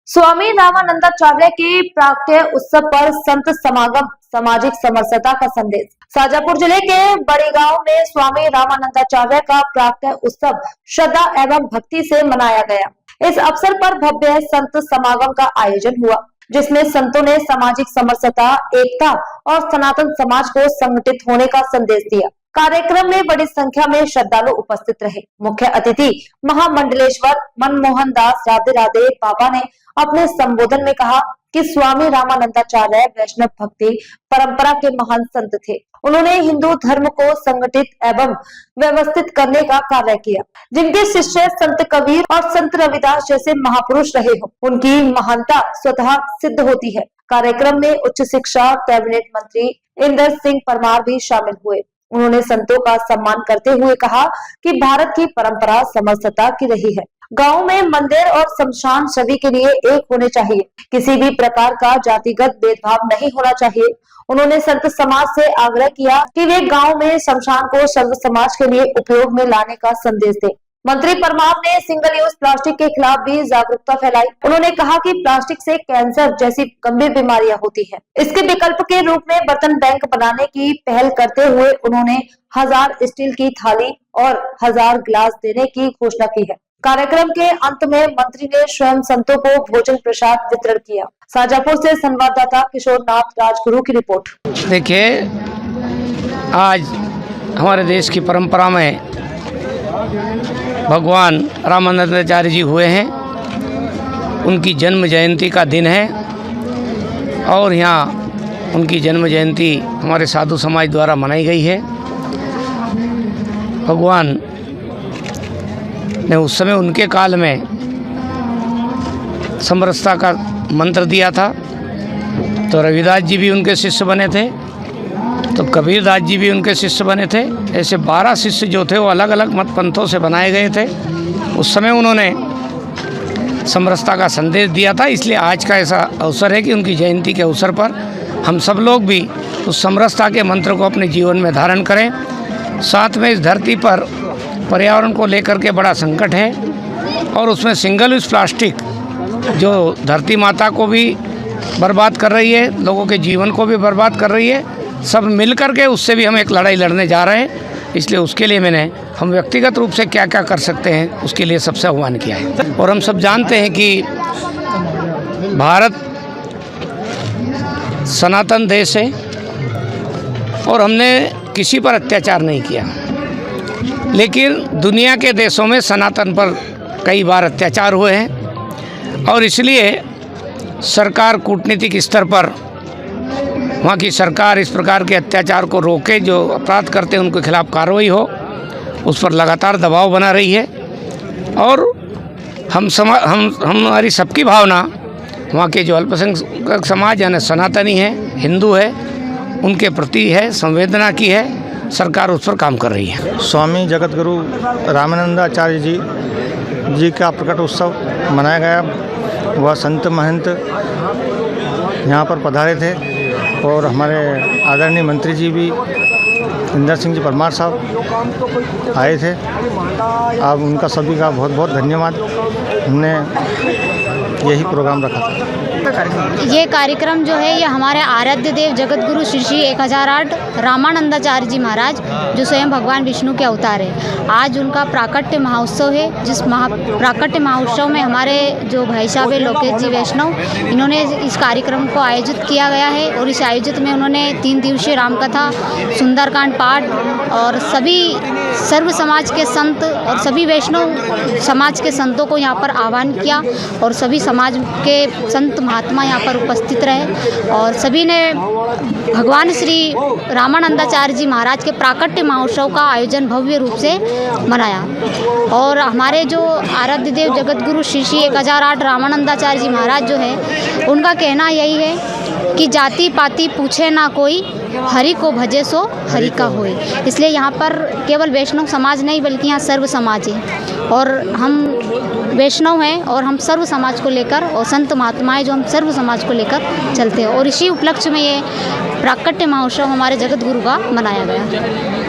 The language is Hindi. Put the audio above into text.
स्वामी रामानंदाचार्य के प्राकट्य उत्सव पर संत समागम, सामाजिक समरसता का संदेश। शाजापुर जिले के बड़े गांव में स्वामी रामानंदाचार्य का प्राकट्य उत्सव श्रद्धा एवं भक्ति से मनाया गया। इस अवसर पर भव्य संत समागम का आयोजन हुआ, जिसमें संतों ने सामाजिक समरसता, एकता और सनातन समाज को संगठित होने का संदेश दिया। कार्यक्रम में बड़ी संख्या में श्रद्धालु उपस्थित रहे। मुख्य अतिथि महामंडलेश्वर मनमोहन दास राधे राधे बाबा ने अपने संबोधन में कहा कि स्वामी रामानंदाचार्य वैष्णव भक्ति परंपरा के महान संत थे। उन्होंने हिंदू धर्म को संगठित एवं व्यवस्थित करने का कार्य किया, जिनके शिष्य संत कबीर और संत रविदास जैसे महापुरुष रहे हो, उनकी महानता स्वतः सिद्ध होती है। कार्यक्रम में उच्च शिक्षा कैबिनेट मंत्री इंदर सिंह परमार भी शामिल हुए। उन्होंने संतों का सम्मान करते हुए कहा कि भारत की परंपरा समरसता की रही है। गांव में मंदिर और शमशान सभी के लिए एक होने चाहिए। किसी भी प्रकार का जातिगत भेदभाव नहीं होना चाहिए। उन्होंने संत समाज से आग्रह किया कि वे गांव में शमशान को सर्व समाज के लिए उपयोग में लाने का संदेश दें। मंत्री परमार ने सिंगल यूज प्लास्टिक के खिलाफ भी जागरूकता फैलाई। उन्होंने कहा कि प्लास्टिक से कैंसर जैसी गंभीर बीमारियां होती हैं। इसके विकल्प के रूप में बर्तन बैंक बनाने की पहल करते हुए उन्होंने 1000 स्टील की थाली और 1000 गिलास देने की घोषणा की है। कार्यक्रम के अंत में मंत्री ने स्वयं संतों को भोजन प्रसाद वितरण किया। शाजापुर से संवाददाता किशोर नाथ राजगुरु की रिपोर्ट। देखिए, आज हमारे देश की परंपरा में भगवान रामानंदाचार्य जी हुए हैं। उनकी जन्म जयंती का दिन है और यहाँ उनकी जन्म जयंती हमारे साधु समाज द्वारा मनाई गई है। भगवान ने उस समय उनके काल में समरसता का मंत्र दिया था, तो रविदास जी भी उनके शिष्य बने थे, तो कबीरदास जी भी उनके शिष्य बने थे। ऐसे 12 शिष्य जो थे वो अलग अलग मत पंथों से बनाए गए थे। उस समय उन्होंने समरसता का संदेश दिया था। इसलिए आज का ऐसा अवसर है कि उनकी जयंती के अवसर पर हम सब लोग भी उस समरसता के मंत्र को अपने जीवन में धारण करें। साथ में इस धरती पर पर्यावरण को लेकर के बड़ा संकट है और उसमें सिंगल यूज प्लास्टिक जो धरती माता को भी बर्बाद कर रही है, लोगों के जीवन को भी बर्बाद कर रही है। सब मिल कर के उससे भी हम एक लड़ाई लड़ने जा रहे हैं। इसलिए उसके लिए हम व्यक्तिगत रूप से क्या क्या कर सकते हैं उसके लिए सबसे आह्वान किया है। और हम सब जानते हैं कि भारत सनातन देश है और हमने किसी पर अत्याचार नहीं किया, लेकिन दुनिया के देशों में सनातन पर कई बार अत्याचार हुए हैं और इसलिए सरकार कूटनीतिक स्तर पर वहाँ की सरकार इस प्रकार के अत्याचार को रोके, जो अपराध करते हैं उनके खिलाफ कार्रवाई हो, उस पर लगातार दबाव बना रही है। और हमारी सबकी भावना वहाँ के जो अल्पसंख्यक समाज यानी सनातनी है, हिंदू है, उनके प्रति है, संवेदना की है। सरकार उस पर काम कर रही है। स्वामी जगत गुरु रामानंदाचार्य जी का प्रकट उत्सव मनाया गया। वह संत महंत यहाँ पर पधारे थे और हमारे आदरणीय मंत्री जी भी इंदर सिंह जी परमार साहब आए थे। अब उनका सभी का बहुत बहुत धन्यवाद। हमने यही प्रोग्राम रखा था। ये कार्यक्रम जो है ये हमारे आराध्य देव जगत गुरु श्री श्री 1008 रामानंदाचार्य जी महाराज, जो स्वयं भगवान विष्णु के अवतार है, आज उनका प्राकट्य महोत्सव है। जिस प्राकट्य महोत्सव में हमारे जो भाई साहब है लोकेश जी वैष्णव, इन्होंने इस कार्यक्रम को आयोजित किया गया है। और इस आयोजित में उन्होंने 3 दिवसीय रामकथा, सुंदरकांड पाठ और सभी सर्व समाज के संत और सभी वैष्णव समाज के संतों को यहाँ पर आह्वान किया और सभी समाज के संत महात्मा यहाँ पर उपस्थित रहे और सभी ने भगवान श्री रामानंदाचार्य जी महाराज के प्राकट्य महोत्सव का आयोजन भव्य रूप से मनाया। और हमारे जो आराध्य देव जगत गुरु श्री श्री 1008 रामानंदाचार्य जी महाराज जो है, उनका कहना यही है कि जाति पाति पूछे ना कोई, हरि को भजे सो हरि का होए। इसलिए यहाँ पर केवल वैष्णव समाज नहीं बल्कि यहाँ सर्व समाज है और हम वैष्णव हैं और हम सर्व समाज को लेकर और संत महात्माएं जो हम सर्व समाज को लेकर चलते हैं। और इसी उपलक्ष्य में ये प्राकट्य महोत्सव हमारे जगत गुरु का मनाया गया।